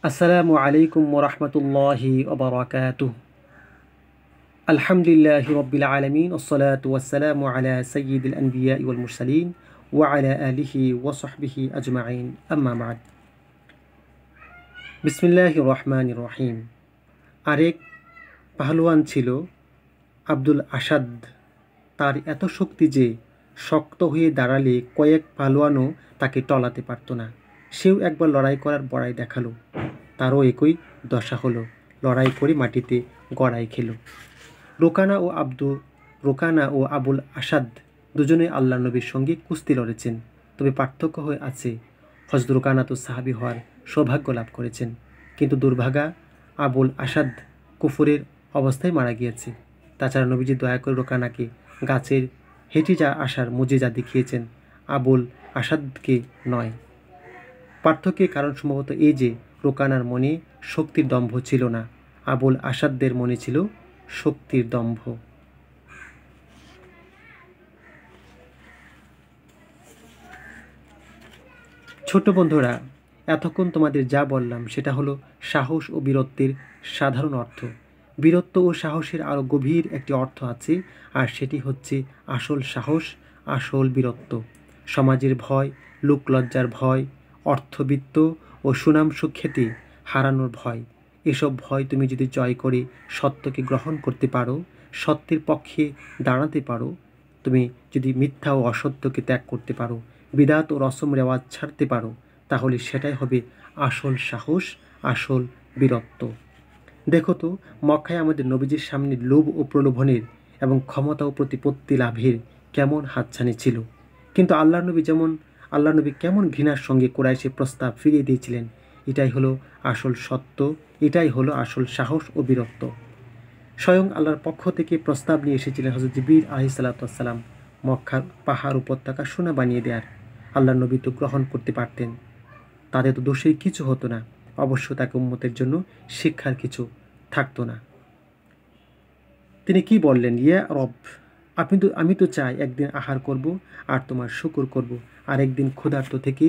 আসসালামু আলাইকুম ওরহমতুল্লাহি ওবরাকাতুহ। আলহামদুলিল্লাহি রব্বিল আলামিন ওয়াসসালাতু ওয়াসসালামু আলা সাইয়্যিদিল আনবিয়া ওয়াল মুরসালিন ওয়া আলা আলিহি ওয়া সাহবিহি আজমাইন, আম্মা বা'দ। বিসমিল্লাহির রহমানির রহিম। আরেক পাহলওয়ান ছিল আব্দুল আসাদ। তার এত শক্তি যে শক্ত হয়ে দাঁড়ালে কয়েক পাহলওয়ানও তাকে টলাতে পারত না। সেও একবার লড়াই করার বড়াই দেখালো। তারও একই দশা হলো, লড়াই করে মাটিতে গড়াই খেল। রোকানা ও আবুল আসাদ দুজনে আল্লাহ নবীর সঙ্গে কুস্তি লড়েছেন। তবে পার্থক্য হয়ে আছে, হযরত রোকানা তো সাহাবী হওয়ার সৌভাগ্য লাভ করেছেন, কিন্তু দুর্ভাগা আবুল আসাদ কুফরের অবস্থায় মারা গিয়েছে। তাছাড়া নবীজি দয়া করে রোকানাকে গাছের হেঁটে আসার মুজিজা দেখিয়েছেন, আবুল আসাদকে নয়। পার্থক্যের কারণ সম্ভবত এই যে রোকানার মনে শক্তির দম্ভ ছিল না, আবুল আসাদদের মনে ছিল শক্তির দম্ভ। ছোট বন্ধুরা, এতক্ষণ তোমাদের যা বললাম সেটা হলো সাহস ও বীরত্বের সাধারণ অর্থ। বীরত্ব ও সাহসের আরও গভীর একটি অর্থ আছে, আর সেটি হচ্ছে আসল সাহস, আসল বীরত্ব। সমাজের ভয়, লোকলজ্জার ভয়, অর্থবিত্ত ও সুনাম সুখ্যাতি হারানোর ভয়, এসব ভয় তুমি যদি জয় করে সত্যকে গ্রহণ করতে পারো, সত্যের পক্ষে দাঁড়াতে পারো, তুমি যদি মিথ্যা ও অসত্যকে ত্যাগ করতে পারো, বিদাত ও রসম রেওয়াজ ছাড়তে পারো, তাহলে সেটাই হবে আসল সাহস, আসল বীরত্ব। দেখো তো, মক্কায় আমাদের নবীজির সামনে লোভ ও প্রলোভনের এবং ক্ষমতা ও প্রতিপত্তি লাভের কেমন হাতছানি ছিল, কিন্তু আল্লাহ নবী কেমন ঘৃণার সঙ্গে কুরাইশের প্রস্তাব ফিরিয়ে দিয়েছিলেন। এটাই হলো আসল সত্য, এটাই হলো আসল সাহস ও বীরত্ব। স্বয়ং আল্লাহর পক্ষ থেকে প্রস্তাব নিয়ে এসেছিলেন হযরত জিবরীল আলাইহিসসালাতু ওয়াসসালাম, মক্কার পাহাড় উপত্যকা সোনা বানিয়ে দেয়ার। আল্লাহ নবী তো গ্রহণ করতে পারতেন, তাদের তো দোষের কিছু হতো না, অবশ্য তাকে উম্মতের জন্য শিক্ষার কিছু থাকতো না। তিনি কি বললেন, ইয়া রব, আমি তো চাই একদিন আহার করব আর তোমার শুকর করব, আর একদিন ক্ষুধার্ত থেকে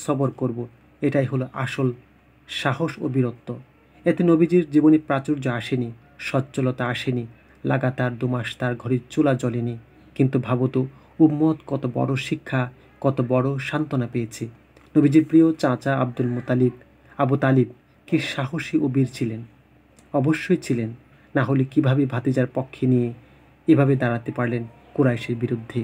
সবর করব। এটাই হলো আসল সাহস ও বীরত্ব। এতে নবীজির জীবনে প্রাচুর্য আসেনি, সচ্ছলতা আসেনি, লাগাতার 2 মাস তার ঘরের চুলা জ্বলেনি। কিন্তু ভাবো তো, উম্মত কত বড় শিক্ষা, কত বড় সান্ত্বনা পেয়েছে। নবীজির প্রিয় চাচা আবু তালিব কি সাহসী ও বীর ছিলেন? অবশ্যই ছিলেন, না হলে কিভাবে ভাতিজার পক্ষে নিয়ে এভাবে দাঁড়াতে পারলেন কুরাইশের বিরুদ্ধে?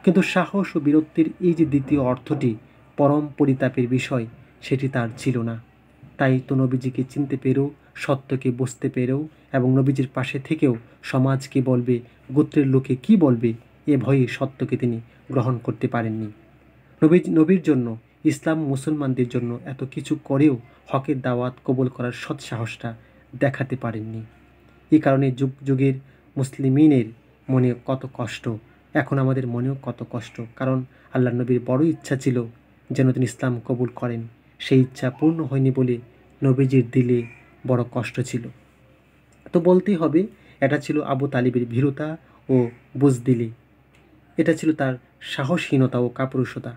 কিন্তু সাহস ও বীরত্বের এই যে দ্বিতীয় অর্থটি, পরম পরিতাপের বিষয়, সেটি তার ছিল না। তাই তো নবীজিকে চিনতে পেরেও, সত্যকে বুঝতে পেরেও এবং নবীজির পাশে থেকেও সমাজ কী বলবে, গোত্রের লোকে কি বলবে, এ ভয়ে সত্যকে তিনি গ্রহণ করতে পারেননি। নবীর জন্য, ইসলাম মুসলমানদের জন্য এত কিছু করেও হকের দাওয়াত কবুল করার সৎ সাহসটা দেখাতে পারেননি। এই কারণে যুগ যুগের মুসলিমিনের মনে কত কষ্ট, এখন আমাদের মনেও কত কষ্ট। কারণ আল্লাহ নবীর বড় ইচ্ছা ছিল যেন তিনি ইসলাম কবুল করেন, সেই ইচ্ছা পূর্ণ হয়নি বলে নবীজির দিলে বড় কষ্ট ছিল। তো বলতেই হবে, এটা ছিল আবু তালিবের ভীরুতা ও বুজদিলি, এটা ছিল তার সাহসহীনতা ও কাপুরুষতা।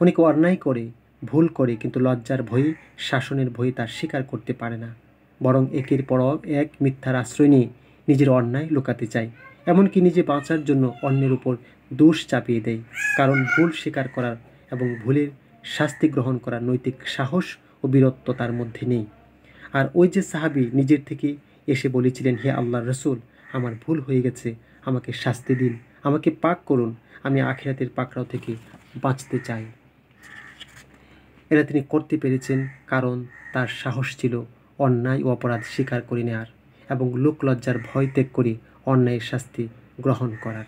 অনেকে অন্যায় করে, ভুল করে, কিন্তু লজ্জার ভয়ে, শাসনের ভয়ে তার স্বীকার করতে পারে না, বরং একের পর এক মিথ্যার আশ্রয় নিয়ে নিজের অন্যায় লুকাতে চায়, এমনকি নিজে বাঁচার জন্য অন্যের উপর দোষ চাপিয়ে দেয়। কারণ ভুল স্বীকার করার এবং ভুলের শাস্তি গ্রহণ করার নৈতিক সাহস ও বীরত্ব তার মধ্যে নেই। আর ওই যে সাহাবী নিজের থেকে এসে বলেছিলেন, হে আল্লাহর রাসূল, আমার ভুল হয়ে গেছে, আমাকে শাস্তি দিন, আমাকে পাক করুন, আমি আখিরাতের পাকড়াও থেকে বাঁচতে চাই। এটা তিনি করতে পেরেছেন কারণ তার সাহস ছিল অন্যায় ও অপরাধ স্বীকার করে নেওয়ার এবং লোকলজ্জার ভয় ত্যাগ করে অন্যায়ের শাস্তি গ্রহণ করার।